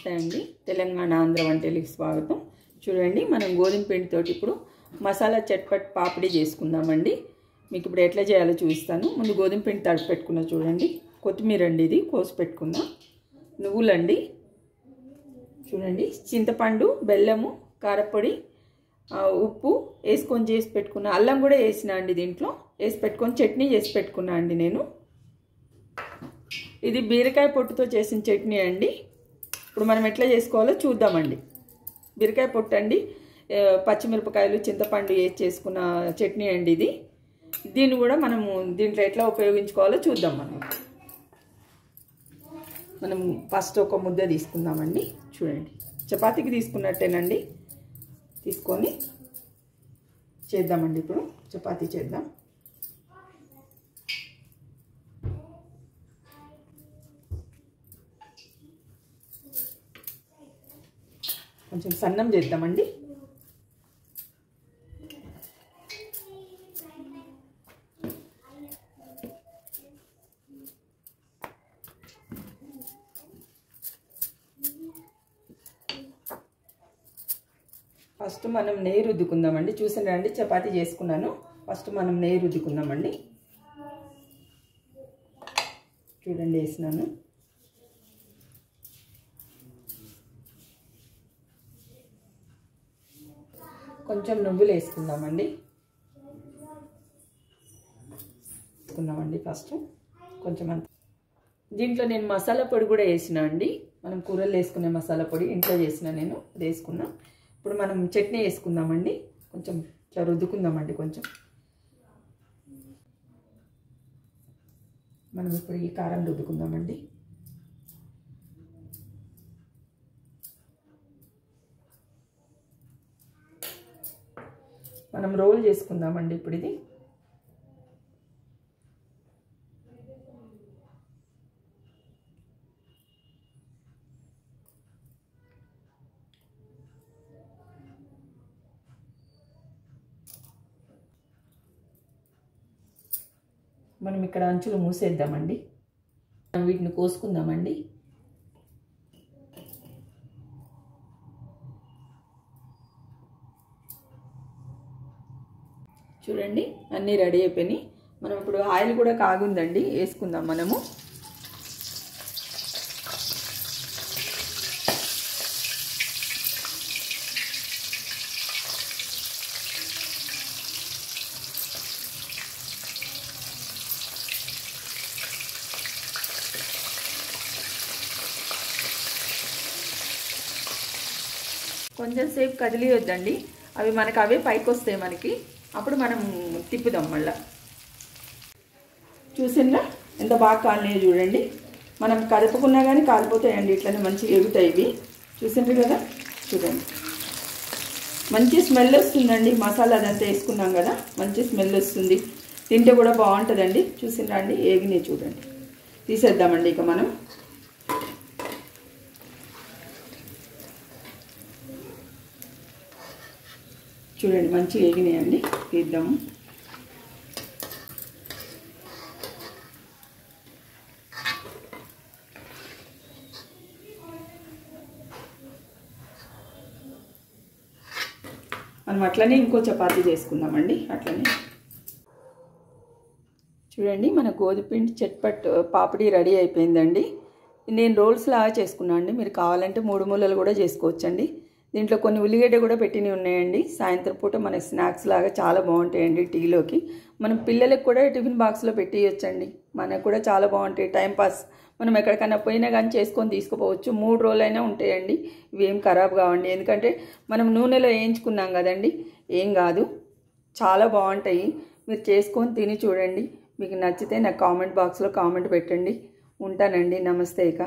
నమస్తే అండి. తెలంగాణ ఆంధ్ర వంటలకి స్వాగతం. చూడండి, మనం గోధుమ పిండితోటి ఇప్పుడు మసాలా చట్పట్ పాపిడి చేసుకుందామండి. మీకు ఇప్పుడు ఎట్లా చేయాలో చూపిస్తాను. ముందు గోధుమ పిండి తడిపి పెట్టుకున్నా. చూడండి, కొత్తిమీర అండి, ఇది కోసి పెట్టుకున్నా. నువ్వులండి, చూడండి, చింతపండు, బెల్లము, కారపొడి, ఉప్పు వేసుకొని చేసి పెట్టుకున్నా. అల్లం కూడా వేసినా అండి, దీంట్లో వేసి పెట్టుకొని చట్నీ చేసి పెట్టుకున్నా అండి నేను. ఇది బీరకాయ పొట్టుతో చేసిన చట్నీ అండి. ఇప్పుడు మనం ఎట్లా చేసుకోవాలో చూద్దామండి. బీరకాయ పొట్టు అండి, పచ్చిమిరపకాయలు, చింతపండు వేసి చేసుకున్న చట్నీ అండి ఇది. దీన్ని కూడా మనము దీంట్లో ఎట్లా ఉపయోగించుకోవాలో చూద్దాం. మనం ఫస్ట్ ఒక ముద్ద తీసుకుందామండి. చూడండి, చపాతీకి తీసుకున్నట్టేనండి. తీసుకొని చేద్దామండి. ఇప్పుడు చపాతీ చేద్దాం. కొంచెం సన్నం చేద్దామండి. ఫస్ట్ మనం నెయ్యి రుద్దుకుందామండి. చూసారండి, చపాతీ చేసుకున్నాను. ఫస్ట్ మనం నెయ్యి రుద్దుకుందామండి. చూడండి, వేసినాను. కొంచెం నువ్వులు వేసుకుందామండి. ఫస్ట్ కొంచెం అంత. దీంట్లో నేను మసాలా పొడి కూడా వేసినా అండి. మనం కూరలు వేసుకునే మసాలా పొడి ఇంట్లో చేసిన నేను, అది వేసుకున్నా. ఇప్పుడు మనం చట్నీ వేసుకుందామండి. కొంచెం ఇట్లా రుద్దుకుందామండి. కొంచెం మనం ఇప్పుడు ఈ కారం రుద్దుకుందామండి. మనం రోల్ చేసుకుందామండి ఇప్పుడు ఇది. మనం ఇక్కడ అంచులు మూసేద్దామండి. మనం వీటిని కోసుకుందామండి. చూడండి, అన్నీ రెడీ అయిపోయినాయి. మనం ఇప్పుడు ఆయిల్ కూడా కాగుందండి, వేసుకుందాం మనము. కొంచెం సేపు కదిలియొద్దండి, అవి మనకు అవే పైకి వస్తాయి మనకి. అప్పుడు మనం తిప్పుదాం మళ్ళా. చూసిందా ఎంత బాగా కాలినాయో చూడండి. మనం కదుపుకున్నా కానీ కాలిపోతాయండి, ఇట్లనే మంచిగా ఎగుతాయి ఇవి. చూసిండ్రు కదా, చూడండి, మంచి స్మెల్ వస్తుందండి. మసాలా అదంతా వేసుకున్నాం కదా, మంచి స్మెల్ వస్తుంది. తింటే కూడా బాగుంటుందండి. చూసిండ్రా అండి, ఏగినాయి చూడండి. తీసేద్దామండి ఇక మనం. చూడండి, మంచిగా వేగినాయండి. తీద్దాము. మనం అట్లనే ఇంకో చపాతీ చేసుకుందామండి. అట్లనే చూడండి, మన గోధుమపిండి చట్పట్ పాపిడి రెడీ అయిపోయిందండి. నేను రోల్స్ లాగా చేసుకున్నాను అండి. మీరు కావాలంటే 3 మూలలు కూడా చేసుకోవచ్చండి. దీంట్లో కొన్ని ఉల్లిగడ్డ కూడా పెట్టినవి ఉన్నాయండి. సాయంత్రం పూట మనకి స్నాక్స్ లాగా చాలా బాగుంటాయండి టీలోకి. మనం పిల్లలకు కూడా టిఫిన్ బాక్స్లో పెట్టియచ్చండి. మనకు కూడా చాలా బాగుంటాయి. టైంపాస్ మనం ఎక్కడికైనా పోయినా కానీ చేసుకొని తీసుకుపోవచ్చు. 3 రోజులైనా ఉంటాయండి. ఇవి ఏం ఖరాబ్ కావండి, ఎందుకంటే మనం నూనెలో వేయించుకున్నాం కదండి. ఏం కాదు, చాలా బాగుంటాయి. మీరు చేసుకొని తిని చూడండి. మీకు నచ్చితే నాకు కామెంట్ బాక్స్లో కామెంట్ పెట్టండి. ఉంటానండి. నమస్తే ఇక.